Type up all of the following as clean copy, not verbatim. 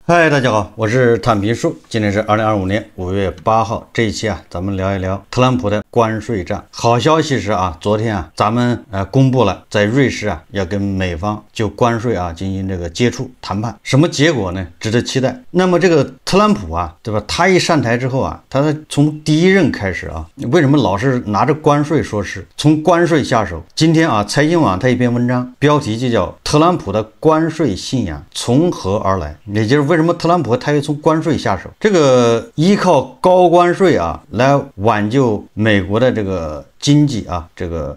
嗨，大家好，我是坦平叔。今天是2025年5月8号，这一期咱们聊一聊特朗普的关税战。好消息是昨天咱们公布了，在瑞士要跟美方就关税进行这个接触谈判，什么结果呢？值得期待。那么这个特朗普对吧？他一上台之后他从第一任开始为什么老是拿着关税说事？从关税下手。今天财经网他一篇文章标题就叫特朗普的关税信仰从何而来，也就是为什么特朗普他又从关税下手？这个依靠高关税来挽救美国的这个经济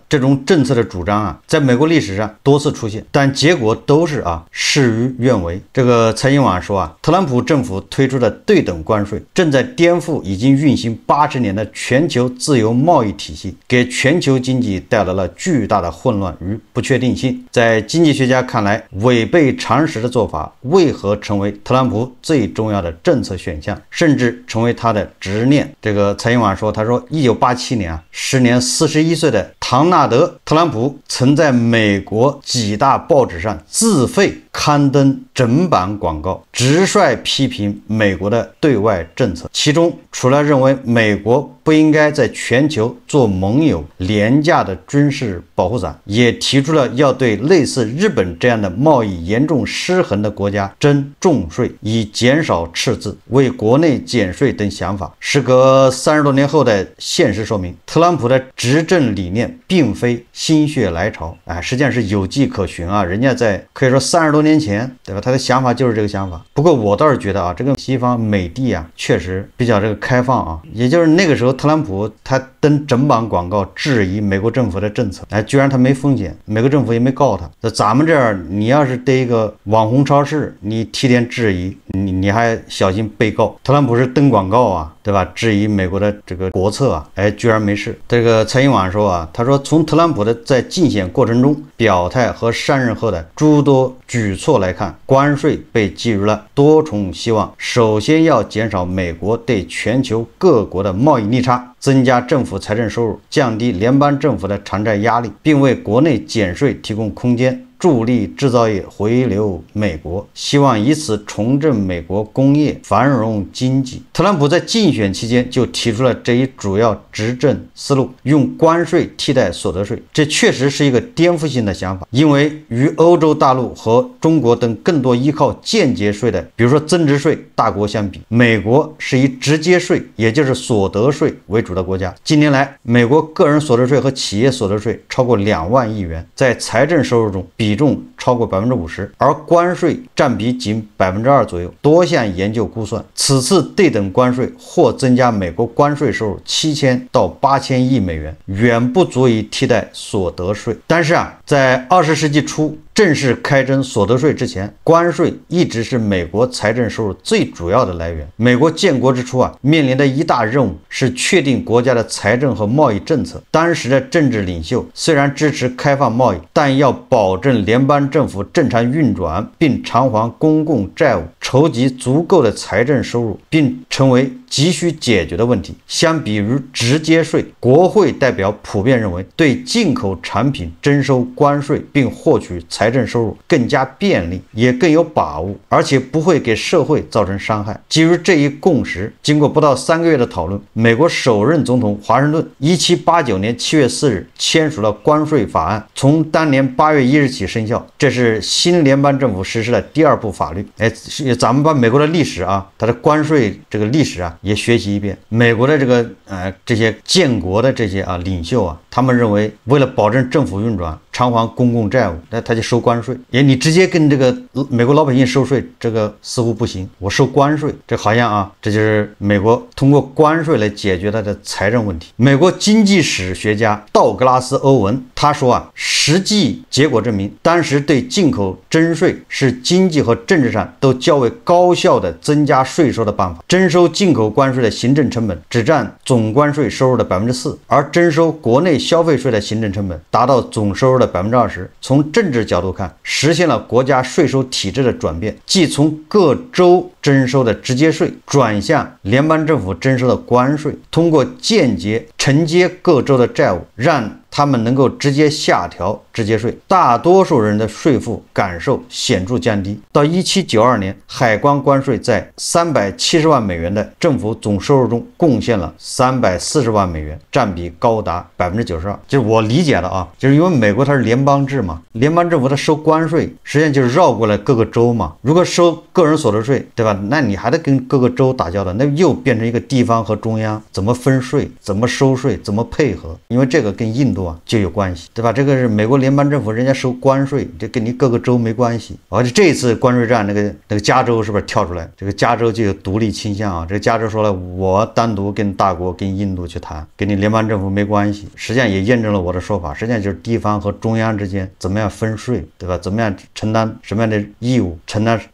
这种政策的主张在美国历史上多次出现，但结果都是事与愿违。这个财经网说特朗普政府推出的对等关税正在颠覆已经运行80年的全球自由贸易体系，给全球经济带来了巨大的混乱与不确定性。在经济学家看来，违背常识的做法为何成为特朗普最重要的政策选项，甚至成为他的执念？这个财经网说，他说1987年时年41岁的唐纳德·特朗普曾在美国几大报纸上自费刊登整版广告，直率批评美国的对外政策。其中除了认为美国不应该在全球做盟友廉价的军事保护伞，也提出了要对类似日本这样的贸易严重失衡的国家征重税，以减少赤字，为国内减税等想法。时隔30多年后的现实说明，特朗普的执政理念并非心血来潮，实际上是有迹可循人家在可以说30多年前，对吧？他的想法就是这个想法。不过我倒是觉得这个西方美帝确实比较这个开放也就是那个时候特朗普他登整版广告质疑美国政府的政策，居然他没风险，美国政府也没告他。在咱们这儿，你要是对一个网红超市你提点质疑，你还小心被告。特朗普是登广告对吧？质疑美国的这个国策居然没事。这个财经网说他说从特朗普的在竞选过程中表态和上任后的诸多举措来看，关税被寄予了多重希望。首先要减少美国对全球各国的贸易逆差，增加政府财政收入，降低联邦政府的偿债压力，并为国内减税提供空间，助力制造业回流美国，希望以此重振美国工业繁荣经济。特朗普在竞选期间就提出了这一主要执政思路，用关税替代所得税。这确实是一个颠覆性的想法，因为与欧洲大陆和中国等更多依靠间接税的，比如说增值税大国相比，美国是以直接税，也就是所得税为主的国家。近年来，美国个人所得税和企业所得税超过2万亿元，在财政收入中比重超过50%，而关税占比仅2%左右。多项研究估算，此次对等关税或增加美国关税收入7000到8000亿美元，远不足以替代所得税。但是在20世纪初正式开征所得税之前，关税一直是美国财政收入最主要的来源。美国建国之初面临的一大任务是确定国家的财政和贸易政策。当时的政治领袖虽然支持开放贸易，但要保证联邦政府正常运转，并偿还公共债务，筹集足够的财政收入，并成为急需解决的问题。相比于直接税，国会代表普遍认为对进口产品征收关税并获取财政收入更加便利，也更有把握，而且不会给社会造成伤害。基于这一共识，经过不到3个月的讨论，美国首任总统华盛顿1789年7月4日签署了关税法案，从当年8月1日起生效。这是新联邦政府实施的第2部法律。咱们把美国的历史它的关税这个历史也学习一遍。美国的这些建国的这些领袖他们认为为了保证政府运转，偿还公共债务，那他就收关税。你直接跟这个美国老百姓收税，这个似乎不行。我收关税，这好像这就是美国通过关税来解决它的财政问题。美国经济史学家道格拉斯·欧文他说实际结果证明，当时对进口征税是经济和政治上都较为高效的增加税收的办法。征收进口关税的行政成本只占总关税收入的4%，而征收国内消费税的行政成本达到总收入的20%。从政治角度看，实现了国家税收体制的转变，即从各州征收的直接税转向联邦政府征收的关税，通过间接承接各州的债务，让他们能够直接下调直接税，大多数人的税负感受显著降低。到1792年，海关关税在370万美元的政府总收入中贡献了340万美元，占比高达92%。就是我理解的啊，就是因为美国它是联邦制嘛，联邦政府它收关税，实际上就是绕过来各个州嘛。如果收个人所得税，对吧？那你还得跟各个州打交道，那又变成一个地方和中央怎么分税、怎么收税、怎么配合，因为这个跟印度就有关系，对吧？这个是美国联邦政府人家收关税，这跟你各个州没关系。而且这一次关税战，那个加州是不是跳出来？这个加州就有独立倾向啊。这个加州说了，我单独跟大国跟印度去谈，跟你联邦政府没关系。实际上也验证了我的说法，实际上就是地方和中央之间怎么样分税，对吧？怎么样承担什么样的义务，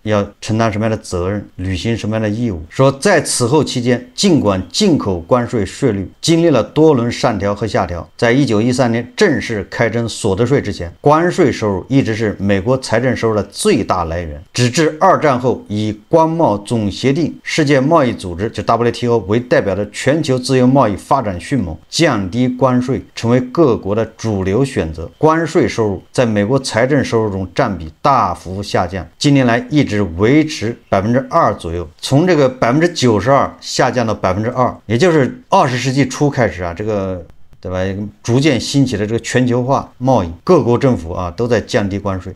要承担什么样的责任，履行什么样的义务。说在此后期间，尽管进口关税税率经历了多轮上调和下调，在1913年正式开征所得税之前，关税收入一直是美国财政收入的最大来源。直至二战后，以关贸总协定、世界贸易组织就 WTO 为代表的全球自由贸易发展迅猛，降低关税成为各国的主流选择。关税收入在美国财政收入中占比大幅下降，近年来一直维持2%左右，从这个92%下降到2%，也就是20世纪初开始啊，这个对吧？逐渐兴起的这个全球化贸易，各国政府啊都在降低关税，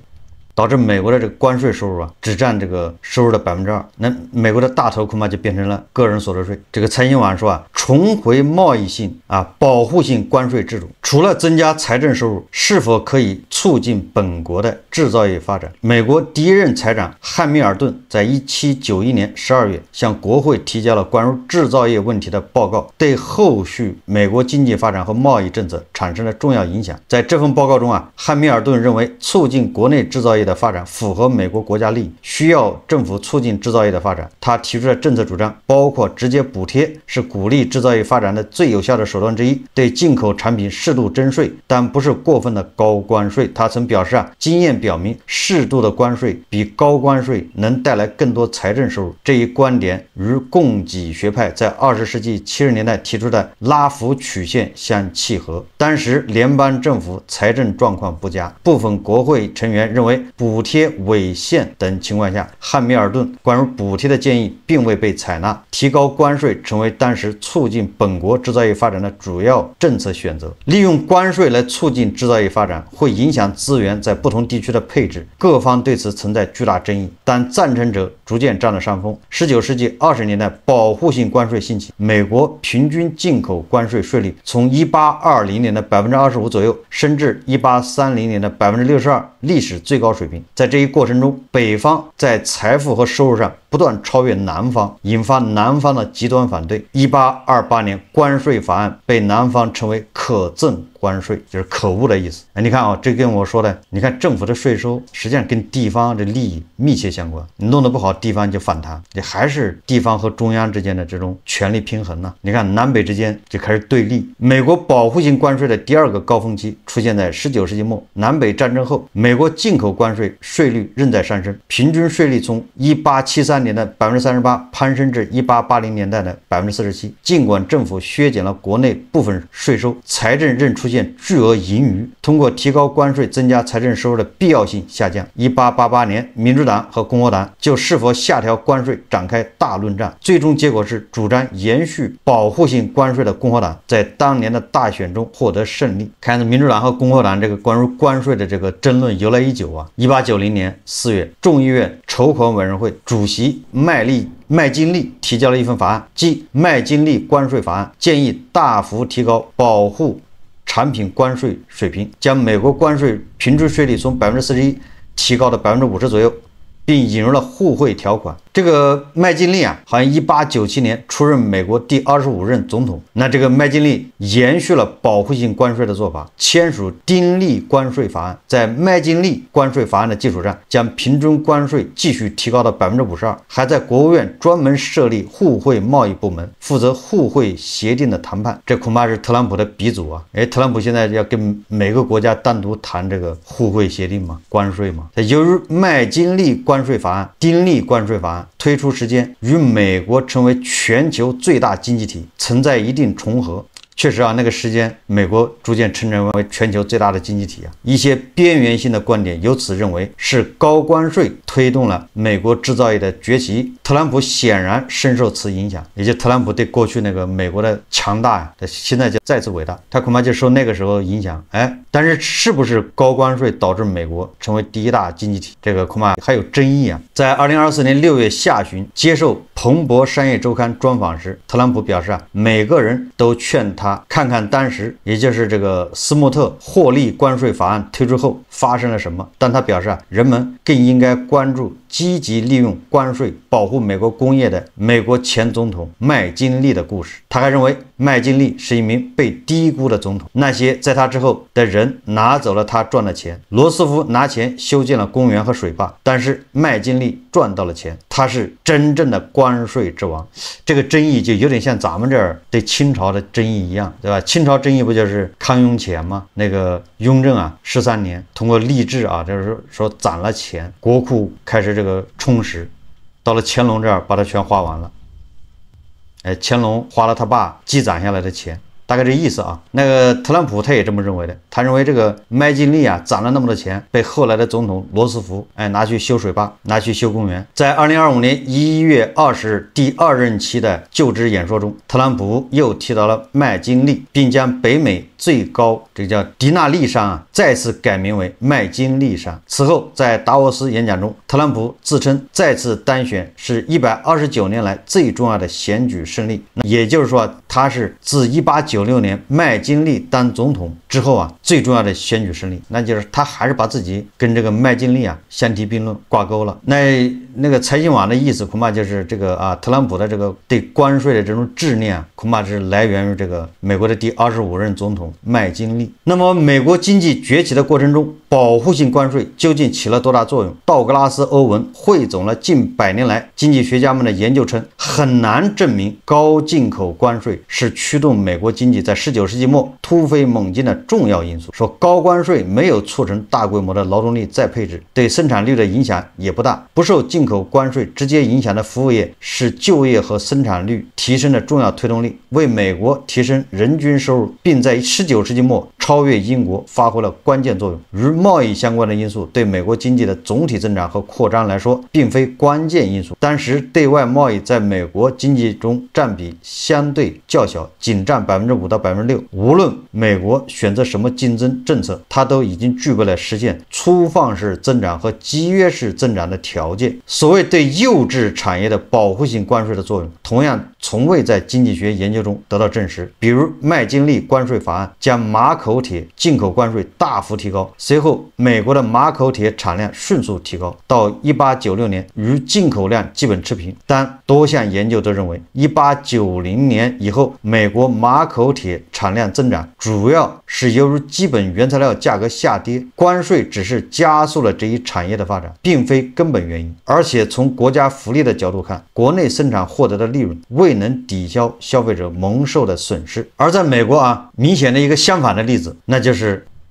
导致美国的这个关税收入啊只占这个收入的2%。那美国的大头恐怕就变成了个人所得税。这个财新网说啊，重回贸易性保护性关税制度，除了增加财政收入，是否可以促进本国的制造业发展？美国第一任财长汉密尔顿在1791年12月向国会提交了关于制造业问题的报告，对后续美国经济发展和贸易政策产生了重要影响。在这份报告中啊，汉密尔顿认为促进国内制造业的发展符合美国国家利益，需要政府促进制造业的发展。他提出的政策主张包括直接补贴是鼓励制造业发展的最有效的手段之一，对进口产品适度征税，但不是过分的高关税。他曾表示啊，经验表明适度的关税比高关税能带来更多财政收入。这一观点与供给学派在20世纪70年代提出的拉幅曲线相契合。当时联邦政府财政状况不佳，部分国会成员认为补贴违宪等情况下，汉密尔顿关于补贴的建议并未被采纳，提高关税成为当时促进本国制造业发展的主要政策选择。利用关税来促进制造业发展会影响资源在不同地区的配置，各方对此存在巨大争议，但赞成者逐渐占了上风。19世纪20年代，保护性关税兴起，美国平均进口关税税率从1820年的25%左右升至1830年的62%，历史最高水平。在这一过程中，北方在财富和收入上不断超越南方，引发南方的极端反对。1828年关税法案被南方称为可憎关税，就是可恶的意思。你看啊，这跟我说的，你看政府的税收实际上跟地方的利益密切相关，你弄得不好，地方就反弹，这还是地方和中央之间的这种权力平衡呢。你看南北之间就开始对立。美国保护性关税的第二个高峰期出现在19世纪末，南北战争后，美国进口关税税率仍在上升，平均税率从1873年的38%攀升至1880年代的47%。尽管政府削减了国内部分税收，财政仍出现巨额盈余，通过提高关税增加财政收入的必要性下降。1888年，民主党和共和党就是否下调关税展开大论战，最终结果是主张延续保护性关税的共和党在当年的大选中获得胜利。看着民主党和共和党这个关于关税的这个争论由来已久啊。1890年4月，众议院筹款委员会主席麦金利提交了一份法案，即麦金利关税法案，建议大幅提高保护产品关税水平，将美国关税平均税率从41%提高到50%左右，并引入了互惠条款。这个麦金利啊，好像1897年出任美国第25任总统。那这个麦金利延续了保护性关税的做法，签署丁利关税法案。在麦金利关税法案的基础上，将平均关税继续提高到52%，还在国务院专门设立互惠贸易部门，负责互惠协定的谈判。这恐怕是特朗普的鼻祖啊！特朗普现在要跟每个国家单独谈这个互惠协定嘛，关税嘛。由于麦金利关税法案、丁利关税法案推出时间与美国成为全球最大经济体存在一定重合，确实啊，那个时间美国逐渐成长为全球最大的经济体啊。一些边缘性的观点由此认为是高关税推动了美国制造业的崛起。特朗普显然深受此影响，也就特朗普对过去那个美国的强大呀，现在就再次伟大，他恐怕就受那个时候影响。但是是不是高关税导致美国成为第一大经济体，这个恐怕还有争议啊。在2024年6月下旬接受彭博商业周刊专访时，特朗普表示每个人都劝他看看当时，也就是这个斯穆特获利关税法案推出后发生了什么。但他表示人们更应该关注积极利用关税保护美国工业的美国前总统麦金利的故事。他还认为麦金利是一名被低估的总统，那些在他之后的人拿走了他赚的钱。罗斯福拿钱修建了公园和水坝，但是麦金利赚到了钱，他是真正的关税之王。这个争议就有点像咱们这儿对清朝的争议一样，对吧？清朝争议不就是康雍乾吗？那个雍正13年通过吏治就是说攒了钱，国库开始这个充实，到了乾隆这儿把它全花完了。乾隆花了他爸积攒下来的钱，大概这意思啊。那个特朗普他也这么认为的，他认为这个麦金利攒了那么多钱，被后来的总统罗斯福拿去修水坝，拿去修公园。在2025年1月20日第2任期的就职演说中，特朗普又提到了麦金利，并将北美最高这个叫迪纳利山再次改名为麦金利山。此后在达沃斯演讲中，特朗普自称再次当选是129年来最重要的选举胜利，也就是说他是自1896年麦金利当总统之后最重要的选举胜利。那就是他还是把自己跟这个麦金利相提并论挂钩了。那个财新网的意思恐怕就是这个特朗普的这个对关税的这种执念恐怕是来源于这个美国的第25任总统麦金利。那么美国经济崛起的过程中，保护性关税究竟起了多大作用？道格拉斯·欧文汇总了近100年来经济学家们的研究称，很难证明高进口关税是驱动美国经济在19世纪末突飞猛进的重要因素。说高关税没有促成大规模的劳动力再配置，对生产率的影响也不大。不受进口关税直接影响的服务业是就业和生产率提升的重要推动力，为美国提升人均收入，并在19世纪末超越英国发挥了关键作用。与贸易相关的因素对美国经济的总体增长和扩张来说并非关键因素。当时对外贸易在美国经济中占比相对较小，仅占5%到6%。无论美国选择什么竞争政策，它都已经具备了实现粗放式增长和集约式增长的条件。所谓对幼稚产业的保护性关税的作用，同样从未在经济学研究中得到证实。比如麦金利关税法案将马口铁进口关税大幅提高，随后美国的马口铁产量迅速提高，到1896年与进口量基本持平。但多项研究都认为1890年以后美国马口铁产量增长主要是由于基本原材料价格下跌，关税只是加速了这一产业的发展，并非根本原因。而且从国家福利的角度看，国内生产获得的利润未能抵消消费者蒙受的损失。而在美国明显的一个相反的例子，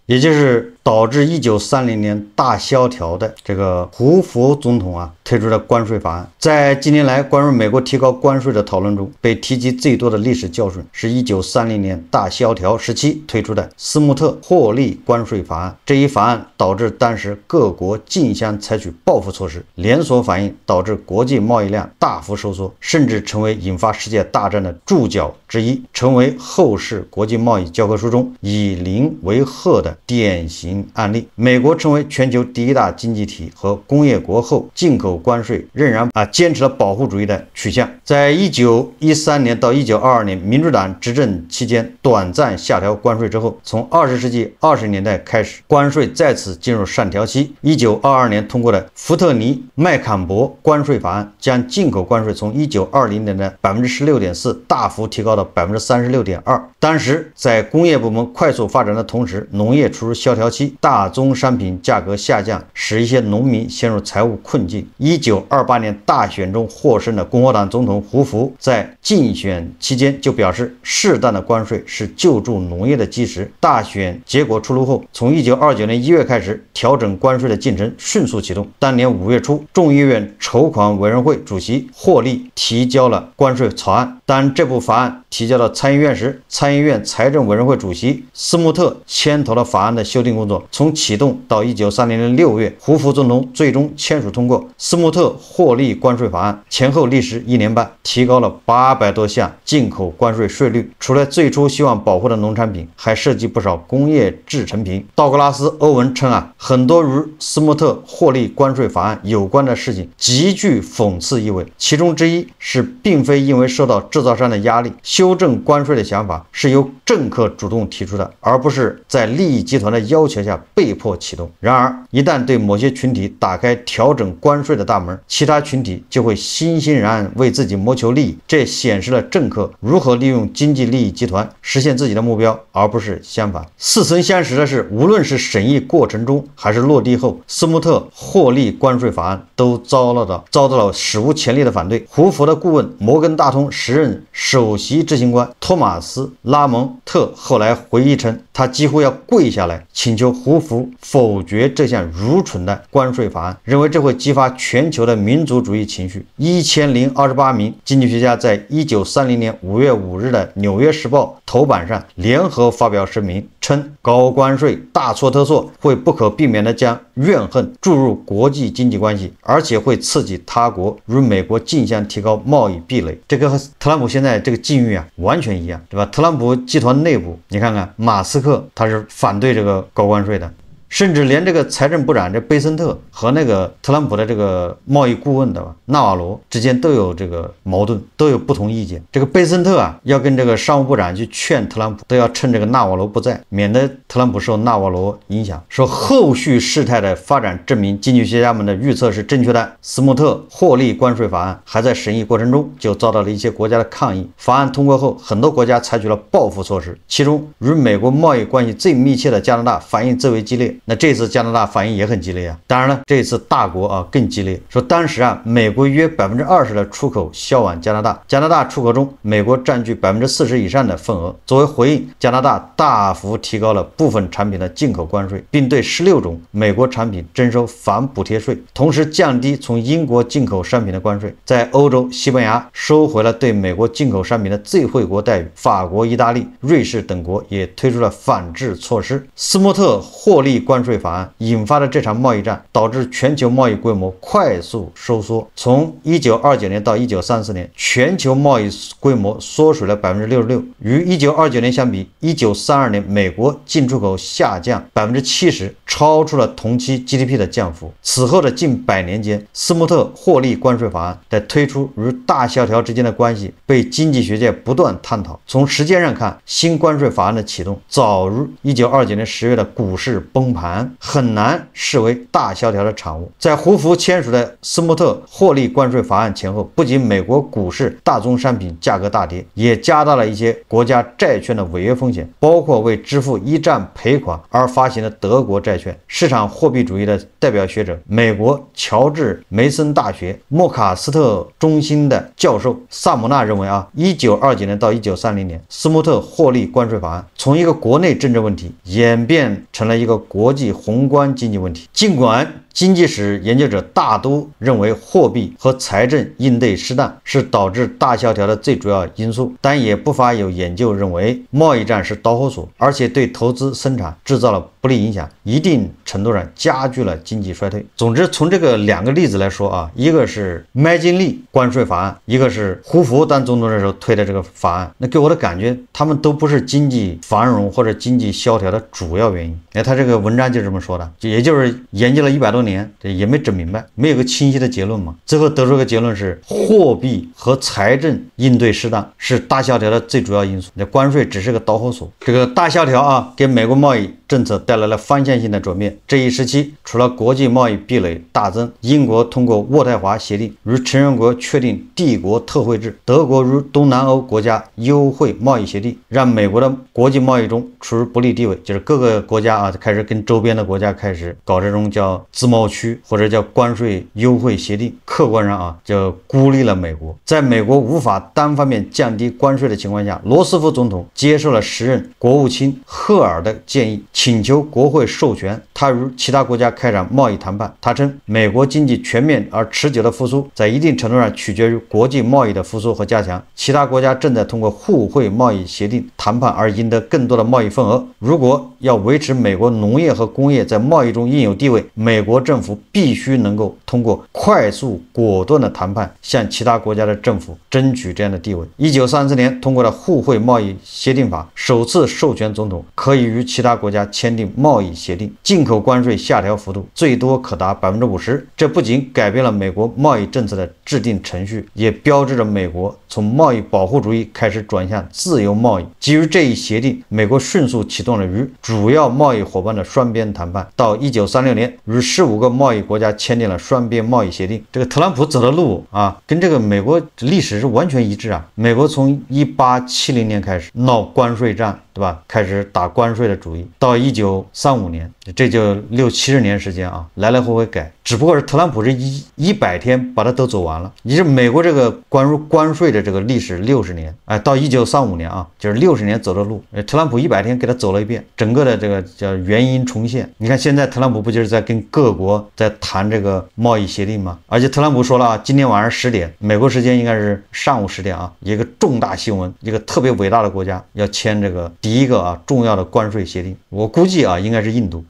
也就是导致1930年大萧条的这个胡佛总统推出的关税法案。在近年来关于美国提高关税的讨论中，被提及最多的历史教训是1930年大萧条时期推出的斯穆特获利关税法案。这一法案导致当时各国竞相采取报复措施，连锁反应导致国际贸易量大幅收缩，甚至成为引发世界大战的注脚之一，成为后世国际贸易教科书中以邻为壑的典型案例。美国成为全球第一大经济体和工业国后，进口关税仍然坚持了保护主义的取向。在1913年到1922年民主党执政期间短暂下调关税之后，从20世纪20年代开始，关税再次进入上调期。1922年通过的福特尼麦坎伯关税法案将进口关税从1920年的 16.4% 大幅提高到 36.2%。当时在工业部门快速发展的同时，农业处于萧条期，期，大宗商品价格下降，使一些农民陷入财务困境。1928年大选中获胜的共和党总统胡佛在竞选期间就表示，适当的关税是救助农业的基石。大选结果出炉后，从1929年1月开始，调整关税的进程迅速启动。当年5月初，众议院筹款委员会主席霍利提交了关税草案。当这部法案提交到参议院时，参议院财政委员会主席斯穆特牵头了法案的修订工作。从启动到1930年6月，胡佛总统最终签署通过斯穆特霍利关税法案，前后历时1年半，提高了800多项进口关税税率。除了最初希望保护的农产品，还涉及不少工业制成品。道格拉斯·欧文称很多与斯穆特霍利关税法案有关的事情极具讽刺意味，其中之一是并非因为受到制造商的压力，修正关税的想法是由政客主动提出的，而不是在利益集团的要求下被迫启动。然而，一旦对某些群体打开调整关税的大门，其他群体就会欣欣然为自己谋求利益。这显示了政客如何利用经济利益集团实现自己的目标，而不是相反。似曾相识的是，无论是审议过程中还是落地后，斯穆特霍利关税法案都遭到了史无前例的反对。胡佛的顾问摩根大通时任首席执行官托马斯·拉蒙特后来回忆称，他几乎要跪下来请求胡佛否决这项愚蠢的关税法案，认为这会激发全球的民族主义情绪。1028名经济学家在1930年5月5日的《纽约时报》头版上联合发表声明，称高关税大错特错，会不可避免地将怨恨注入国际经济关系，而且会刺激他国与美国竞相提高贸易壁垒。这个和特朗普现在这个境遇完全一样，对吧？特朗普集团内部，你看看马斯克他是反对这个高关税的，甚至连这个财政部长这贝森特和那个特朗普的这个贸易顾问的纳瓦罗之间都有这个矛盾，都有不同意见。这个贝森特要跟这个商务部长去劝特朗普，都要趁这个纳瓦罗不在，免得特朗普受纳瓦罗影响。说后续事态的发展证明经济学家们的预测是正确的。斯穆特霍利关税法案还在审议过程中就遭到了一些国家的抗议。法案通过后，很多国家采取了报复措施，其中与美国贸易关系最密切的加拿大反应最为激烈。那这次加拿大反应也很激烈当然了，这次大国更激烈。说当时美国约20%的出口销往加拿大，加拿大出口中美国占据40%以上的份额。作为回应，加拿大大幅提高了部分产品的进口关税，并对16种美国产品征收反补贴税，同时降低从英国进口商品的关税。在欧洲，西班牙收回了对美国进口商品的最惠国待遇，法国、意大利、瑞士等国也推出了反制措施。斯穆特霍利关税法案引发的这场贸易战，导致全球贸易规模快速收缩。从1929年到1934年，全球贸易规模缩水了66%。与1929年相比，1932年美国进出口下降70%，超出了同期 GDP 的降幅。此后的近100年间，斯穆特霍利关税法案的推出与大萧条之间的关系被经济学界不断探讨。从时间上看，新关税法案的启动早于1929年10月的股市崩盘，很难视为大萧条的产物。在胡佛签署的斯穆特霍利关税法案前后，不仅美国股市大宗商品价格大跌，也加大了一些国家债券的违约风险，包括为支付一战赔款而发行的德国债券。市场货币主义的代表学者，美国乔治梅森大学莫卡斯特中心的教授萨姆纳认为1929年到1930年，斯穆特霍利关税法案从一个国内政治问题演变成了一个国际宏观经济问题。尽管经济史研究者大都认为货币和财政应对失当是导致大萧条的最主要因素，但也不乏有研究认为贸易战是导火索，而且对投资生产制造了不利影响，一定程度上加剧了经济衰退。总之，从这个2个例子来说一个是麦金利关税法案，一个是胡佛当总统的时候推的这个法案，那给我的感觉他们都不是经济繁荣或者经济萧条的主要原因。他这个文章就这么说的，也就是研究了100多年年，这也没整明白，没有个清晰的结论嘛。最后得出个结论是，货币和财政应对适当是大萧条的最主要因素，那关税只是个导火索。这个大萧条啊，给美国贸易政策带来了方向性的转变。这一时期，除了国际贸易壁垒大增，英国通过渥太华协定与成员国确定帝国特惠制，德国与东南欧国家优惠贸易协定，让美国的国际贸易中处于不利地位，就是各个国家啊开始跟周边的国家开始搞这种叫自贸区或者叫关税优惠协定，客观上啊就孤立了美国。在美国无法单方面降低关税的情况下，罗斯福总统接受了时任国务卿赫尔的建议，请求国会授权他与其他国家开展贸易谈判。他称，美国经济全面而持久的复苏在一定程度上取决于国际贸易的复苏和加强，其他国家正在通过互惠贸易协定谈判而赢得更多的贸易份额。如果要维持美国农业和工业在贸易中应有地位，美国政府必须能够通过快速果断的谈判向其他国家的政府争取这样的地位。1934年通过的互惠贸易协定法首次授权总统可以与其他国家签订贸易协定，进口关税下调幅度最多可达 50%。 这不仅改变了美国贸易政策的制定程序，也标志着美国从贸易保护主义开始转向自由贸易。基于这一协定，美国迅速启动了与主要贸易伙伴的双边谈判，到1936年与15个贸易国家签订了双边贸易协定。这个特朗普走的路啊，跟这个美国历史是完全一致啊。美国从1870年开始闹关税战，对吧？开始打关税的主意，到1935年，这就60-70年时间啊，来来回回改。只不过是特朗普是100天把它都走完了。也是美国这个关税的这个历史60年，哎，到1935年啊，就是60年走的路，特朗普100天给他走了一遍，整个的这个叫原因重现。你看现在特朗普不就是在跟各国在谈这个贸易协定吗？而且特朗普说了啊，今天晚上10点，美国时间应该是上午10点啊，一个重大新闻，一个特别伟大的国家要签这个第一个啊重要的关税协定。我估计啊，应该是印度，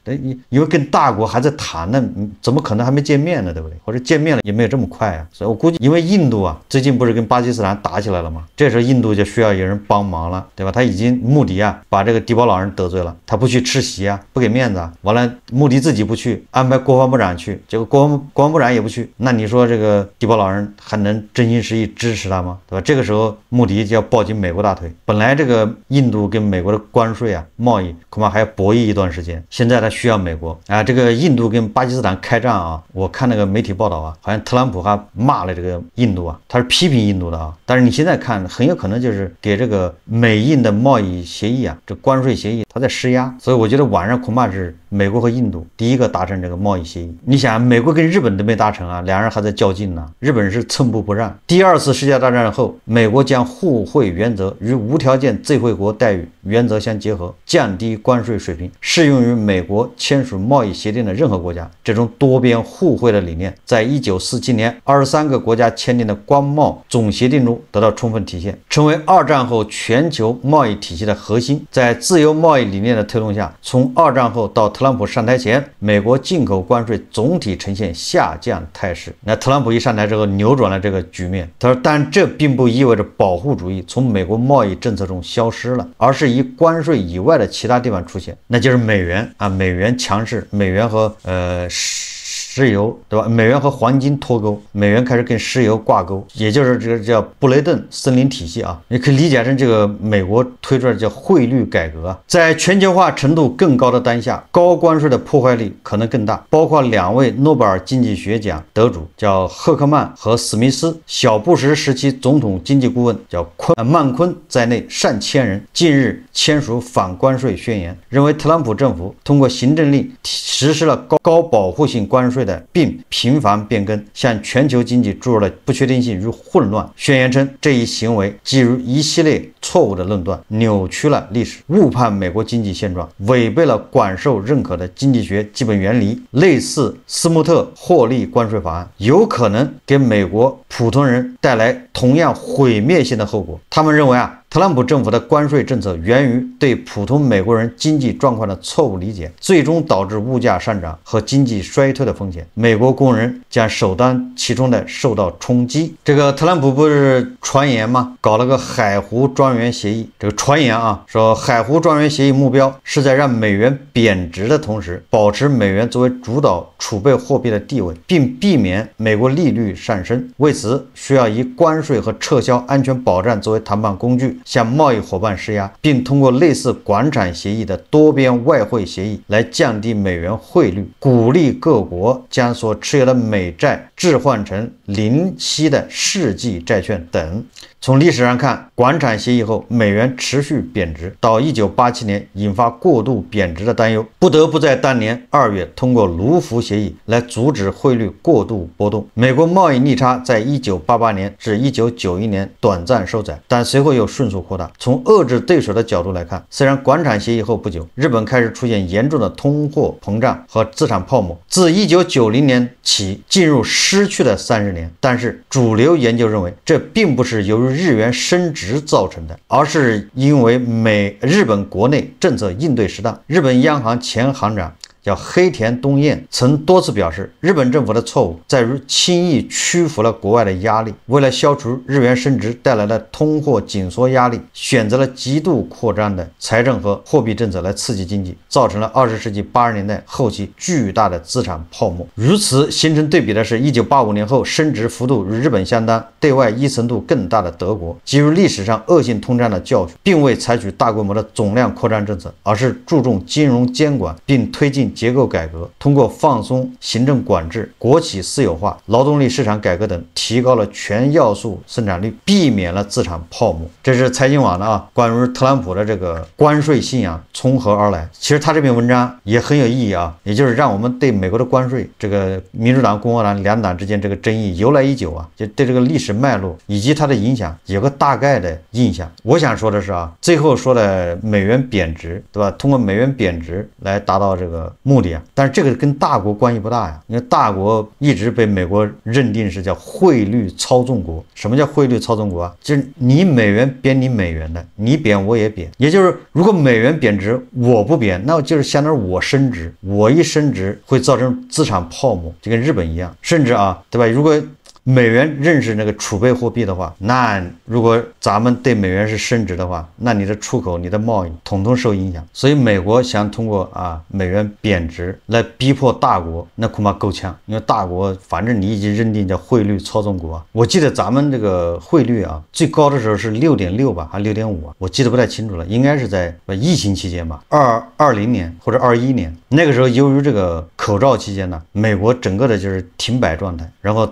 因为跟大国还在谈呢，怎么可能还没见面呢，对不对？或者见面了也没有这么快啊。所以我估计，因为印度啊，最近不是跟巴基斯坦打起来了吗？这时候印度就需要有人帮忙了，对吧？他已经穆迪啊把这个迪保老人得罪了，他不去吃席啊，不给面子啊，完了穆迪自己不去，安排国防部长去，结果国防部长也不去，那你说这个迪保老人还能真心实意支持他吗？对吧？这个时候穆迪就要抱紧美国大腿。本来这个印度跟美国的关税啊贸易恐怕还要博弈一段时间，现在他需要美国啊。这个印度跟巴基斯坦开战啊，我看那个媒体报道啊，好像特朗普还骂了这个印度啊，他是批评印度的啊。但是你现在看，很有可能就是给这个美印的贸易协议啊，这关税协议他在施压。所以我觉得晚上恐怕是美国和印度第一个达成这个贸易协议。你想，美国跟日本都没达成啊，两人还在较劲呢，日本是寸步不让。第2次世界大战后，美国将互惠原则与无条件最惠国待遇原则相结合，降低关税水平，适用于美国签署贸易协定的任何国家。这种多边互惠的理念，在1947年23个国家签订的关贸总协定中得到充分体现，成为2战后全球贸易体系的核心。在自由贸易理念的推动下，从2战后到特朗普上台前，美国进口关税总体呈现下降态势。那特朗普一上台之后，扭转了这个局面。他说，但这并不意味着保护主义从美国贸易政策中消失了，而是以关税以外的其他地方出现，那就是美元啊，美元强势，美元和石油，对吧？美元和黄金脱钩，美元开始跟石油挂钩，也就是这个叫布雷顿森林体系啊，你可以理解成这个美国推出的叫汇率改革啊。在全球化程度更高的当下，高关税的破坏力可能更大，包括2位诺贝尔经济学奖得主叫赫克曼和史密斯，小布什时期总统经济顾问叫曼昆在内上千人近日签署反关税宣言，认为特朗普政府通过行政令实施了高保护性关税并频繁变更，向全球经济注入了不确定性与混乱。宣言称，这一行为基于一系列错误的论断，扭曲了历史，误判美国经济现状，违背了广受认可的经济学基本原理。类似斯穆特获利关税法案，有可能给美国普通人带来同样毁灭性的后果。他们认为啊，特朗普政府的关税政策源于对普通美国人经济状况的错误理解，最终导致物价上涨和经济衰退的风险。美国工人将首当其冲的受到冲击。这个特朗普不是传言吗？搞了个海湖庄园协议。这个传言啊，说海湖庄园协议目标是在让美元贬值的同时，保持美元作为主导储备货币的地位，并避免美国利率上升。为此，需要以关税和撤销安全保障作为谈判工具，向贸易伙伴施压，并通过类似广场协议的多边外汇协议来降低美元汇率，鼓励各国将所持有的美债置换成零息的世纪债券等。从历史上看，广场协议后，美元持续贬值，到1987年引发过度贬值的担忧，不得不在当年2月通过卢浮协议来阻止汇率过度波动。美国贸易逆差在1988年至1991年短暂收窄，但随后又迅速扩大。从遏制对手的角度来看，虽然广场协议后不久，日本开始出现严重的通货膨胀和资产泡沫，自1990年起进入失去的30年，但是主流研究认为，这并不是由于日元升值造成的，而是因为日本国内政策应对适当。日本央行前行长叫黑田东彦曾多次表示，日本政府的错误在于轻易屈服了国外的压力，为了消除日元升值带来的通货紧缩压力，选择了极度扩张的财政和货币政策来刺激经济，造成了20世纪80年代后期巨大的资产泡沫。与此形成对比的是1985年后升值幅度与日本相当，对外依存度更大的德国，基于历史上恶性通胀的教训，并未采取大规模的总量扩张政策，而是注重金融监管，并推进结构改革，通过放松行政管制、国企私有化、劳动力市场改革等，提高了全要素生产率，避免了资产泡沫。这是财经网的关于特朗普的这个关税信仰从何而来。其实他这篇文章也很有意义也就是让我们对美国的关税，这个民主党、共和党两党之间这个争议由来已久就对这个历史脉络以及它的影响有个大概的印象。我想说的是最后说的美元贬值，对吧？通过美元贬值来达到这个目的但是这个跟大国关系不大因为大国一直被美国认定是叫汇率操纵国。什么叫汇率操纵国就是你美元贬你美元的，你贬我也贬，也就是如果美元贬值我不贬，那就是相当于我升值，我一升值会造成资产泡沫，就跟日本一样。甚至对吧，如果美元认识那个储备货币的话，那如果咱们对美元是升值的话，那你的出口、你的贸易统统受影响。所以美国想通过美元贬值来逼迫大国，那恐怕够呛，因为大国反正你已经认定叫汇率操纵国我记得咱们这个汇率最高的时候是6.6吧，还6.5我记得不太清楚了，应该是在疫情期间吧，20年或者21年那个时候，由于这个口罩期间美国整个的就是停摆状态，然后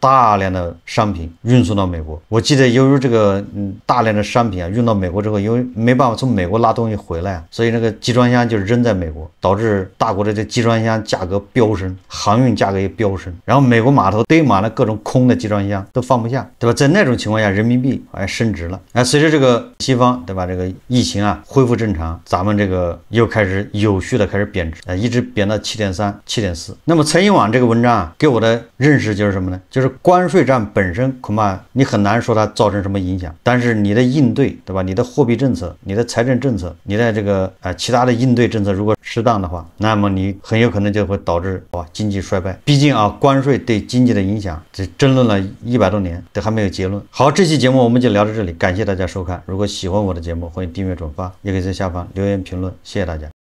大量的商品运送到美国。我记得由于这个大量的商品运到美国之后，因为没办法从美国拉东西回来所以那个集装箱就扔在美国，导致大国的这集装箱价格飙升，航运价格也飙升，然后美国码头堆满了各种空的集装箱都放不下，对吧？在那种情况下，人民币升值了随着这个西方对吧，这个疫情恢复正常，咱们这个又开始有序的开始贬值一直贬到7.3、7.4。那么财经网这个文章给我的认识就是什么呢？就是关税战本身恐怕你很难说它造成什么影响，但是你的应对，对吧？你的货币政策、你的财政政策、你的这个其他的应对政策如果适当的话，那么你很有可能就会导致经济衰败。毕竟关税对经济的影响，这争论了100多年都还没有结论。好，这期节目我们就聊到这里，感谢大家收看。如果喜欢我的节目，欢迎订阅转发，也可以在下方留言评论，谢谢大家。